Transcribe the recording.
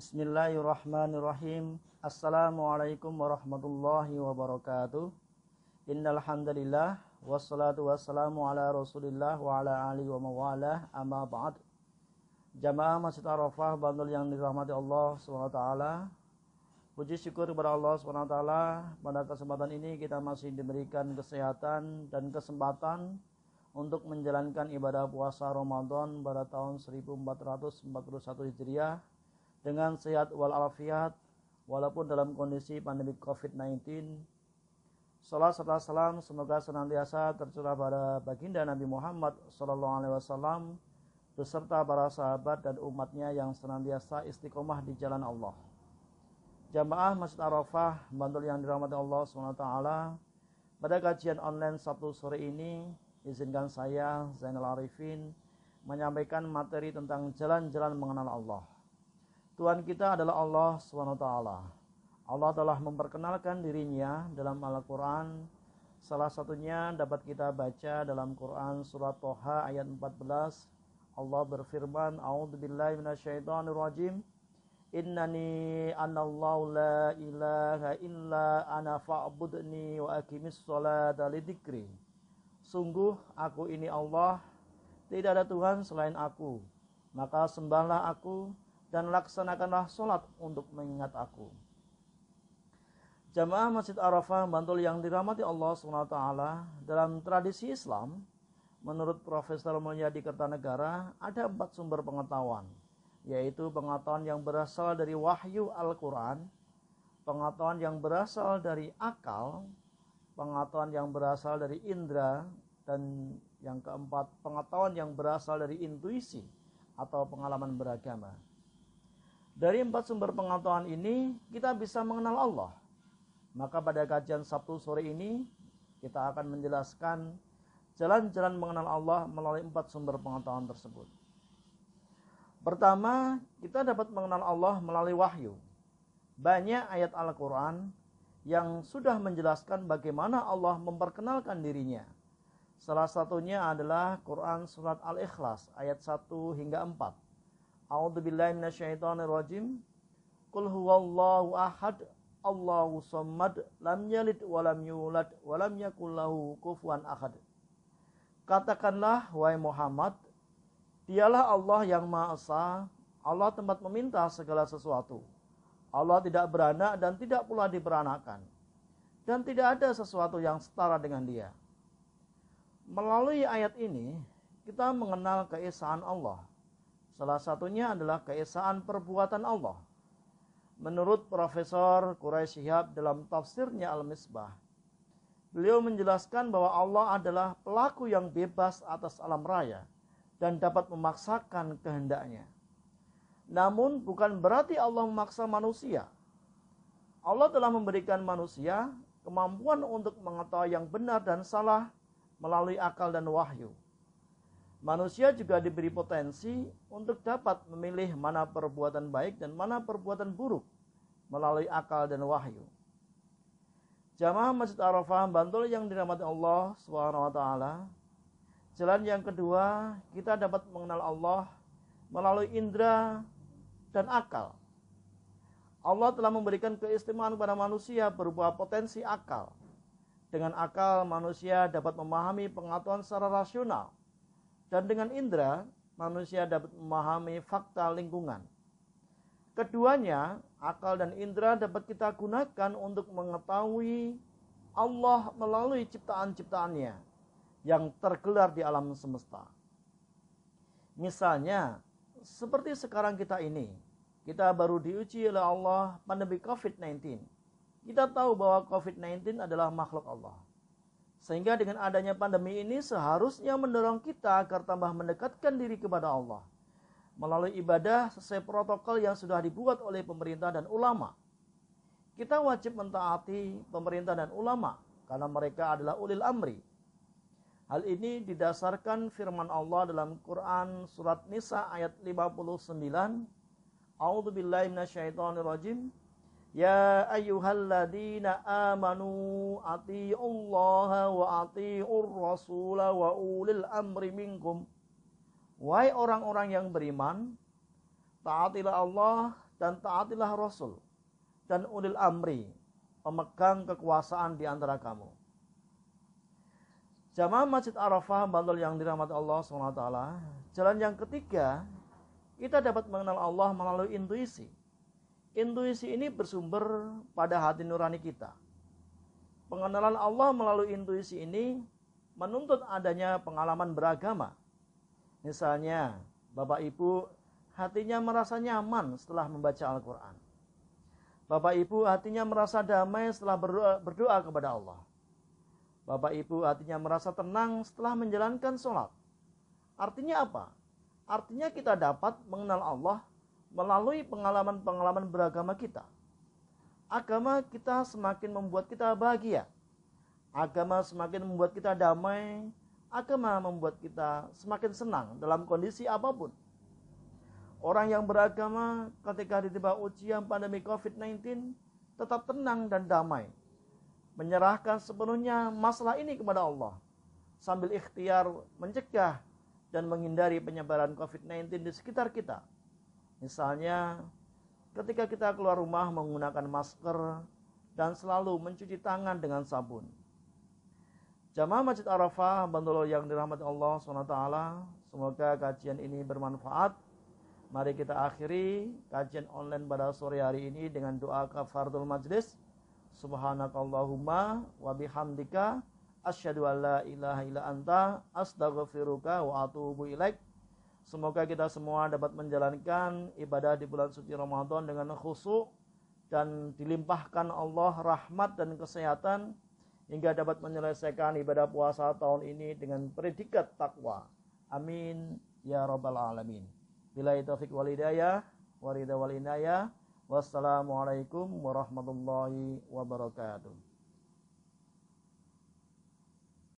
Bismillahirrahmanirrahim. Assalamualaikum warahmatullahi wabarakatuh. Innal hamdalillah wassalatu wassalamu ala Rasulillah wa ala alihi wa mawalah. Amma ba'd. Jamaah Masjid Arafah Bantul yang dirahmati Allah SWT. Puji syukur kepada Allah SWT. Pada kesempatan ini kita masih diberikan kesehatan dan kesempatan untuk menjalankan ibadah puasa Ramadan pada tahun 1441 Hijriah dengan sehat walafiat walaupun dalam kondisi pandemi COVID-19. Salat serta salam semoga senantiasa tercurah pada baginda Nabi Muhammad SAW beserta para sahabat dan umatnya yang senantiasa istiqomah di jalan Allah. Jamaah Masjid Arafah Bantul yang dirahmati Allah SWT, pada kajian online Sabtu sore ini izinkan saya Zainal Arifin menyampaikan materi tentang jalan-jalan mengenal Allah. Tuhan kita adalah Allah SWT. Allah telah memperkenalkan dirinya dalam Al-Quran. Salah satunya dapat kita baca dalam Quran surat Toha ayat 14. Allah berfirman, A'udzubillahi minasyaitonirrajim. Innani anallahu la ilaha illa ana fa'budni wa aqimis sholata lidzikri. Sungguh aku ini Allah, tidak ada Tuhan selain aku. Maka sembahlah aku dan laksanakanlah sholat untuk mengingat aku. Jamaah Masjid Arafah Bantul yang dirahmati Allah SWT, dalam tradisi Islam, menurut Profesor Mulyadi Kertanegara, ada 4 sumber pengetahuan, yaitu pengetahuan yang berasal dari wahyu Al-Quran, pengetahuan yang berasal dari akal, pengetahuan yang berasal dari indera, dan yang keempat, pengetahuan yang berasal dari intuisi atau pengalaman beragama. Dari 4 sumber pengetahuan ini, kita bisa mengenal Allah. Maka pada kajian Sabtu sore ini, kita akan menjelaskan jalan-jalan mengenal Allah melalui 4 sumber pengetahuan tersebut. Pertama, kita dapat mengenal Allah melalui wahyu. Banyak ayat Al-Quran yang sudah menjelaskan bagaimana Allah memperkenalkan dirinya. Salah satunya adalah Quran surat Al-Ikhlas ayat 1 hingga 4. A'udzubillahi minasyaitonirrajim. Qul huwallahu ahad, Allahu shammad, lam yalid wa lam yulad wa lam yakul lahu kufuwan ahad. Katakanlah wahai Muhammad, dialah Allah yang Maha Esa, Allah tempat meminta segala sesuatu. Allah tidak beranak dan tidak pula diperanakan, dan tidak ada sesuatu yang setara dengan Dia. Melalui ayat ini kita mengenal keesaan Allah. Salah satunya adalah keesaan perbuatan Allah. Menurut Profesor Quraisy Shihab dalam tafsirnya Al-Misbah, beliau menjelaskan bahwa Allah adalah pelaku yang bebas atas alam raya dan dapat memaksakan kehendaknya. Namun bukan berarti Allah memaksa manusia. Allah telah memberikan manusia kemampuan untuk mengetahui yang benar dan salah melalui akal dan wahyu. Manusia juga diberi potensi untuk dapat memilih mana perbuatan baik dan mana perbuatan buruk melalui akal dan wahyu. Jamaah Masjid Arafah Bantul yang dirahmati Allah SWT, jalan yang kedua, kita dapat mengenal Allah melalui indera dan akal. Allah telah memberikan keistimewaan kepada manusia berupa potensi akal. Dengan akal, manusia dapat memahami pengetahuan secara rasional. Dan dengan indera, manusia dapat memahami fakta lingkungan. Keduanya, akal dan indera dapat kita gunakan untuk mengetahui Allah melalui ciptaan-ciptaannya yang tergelar di alam semesta. Misalnya, seperti sekarang kita ini, kita baru diuji oleh Allah pandemi COVID-19. Kita tahu bahwa COVID-19 adalah makhluk Allah. Sehingga dengan adanya pandemi ini seharusnya mendorong kita agar tambah mendekatkan diri kepada Allah melalui ibadah sesuai protokol yang sudah dibuat oleh pemerintah dan ulama. Kita wajib mentaati pemerintah dan ulama karena mereka adalah ulil amri. Hal ini didasarkan firman Allah dalam Quran surat Nisa ayat 59. A'udzubillahi minasyaitonirrajim. Ya ayyuhalladzina amanu atiiullaha wa atiiur rasula wa ulil amri minkum. Wahai orang-orang yang beriman, taatilah Allah dan taatilah Rasul dan ulil amri, pemegang kekuasaan di antara kamu. Jamaah Masjid Arafah Bantul yang dirahmati Allah SWT, jalan yang ketiga, kita dapat mengenal Allah melalui intuisi. Intuisi ini bersumber pada hati nurani kita. Pengenalan Allah melalui intuisi ini menuntut adanya pengalaman beragama. Misalnya, Bapak Ibu hatinya merasa nyaman setelah membaca Al-Quran. Bapak Ibu hatinya merasa damai setelah berdoa kepada Allah. Bapak Ibu hatinya merasa tenang setelah menjalankan sholat. Artinya apa? Artinya kita dapat mengenal Allah melalui pengalaman-pengalaman beragama kita. Agama kita semakin membuat kita bahagia. Agama semakin membuat kita damai. Agama membuat kita semakin senang dalam kondisi apapun. Orang yang beragama ketika ditimpa ujian pandemi COVID-19 tetap tenang dan damai. Menyerahkan sepenuhnya masalah ini kepada Allah. Sambil ikhtiar mencegah dan menghindari penyebaran COVID-19 di sekitar kita. Misalnya, ketika kita keluar rumah menggunakan masker dan selalu mencuci tangan dengan sabun. Jamaah Masjid Arafah Bantul yang dirahmati Allah SWT, semoga kajian ini bermanfaat. Mari kita akhiri kajian online pada sore hari ini dengan doa kafaratul majlis. Subhanakallahumma wa bihamdika asyhadu an la ilaha illa anta astaghfiruka wa atubu ilaik. Semoga kita semua dapat menjalankan ibadah di bulan suci Ramadan dengan khusyuk dan dilimpahkan Allah rahmat dan kesehatan hingga dapat menyelesaikan ibadah puasa tahun ini dengan predikat takwa. Amin ya rabbal alamin. Billahi taufiq wal hidayah, wa ridha wal inayah. Wassalamualaikum warahmatullahi wabarakatuh.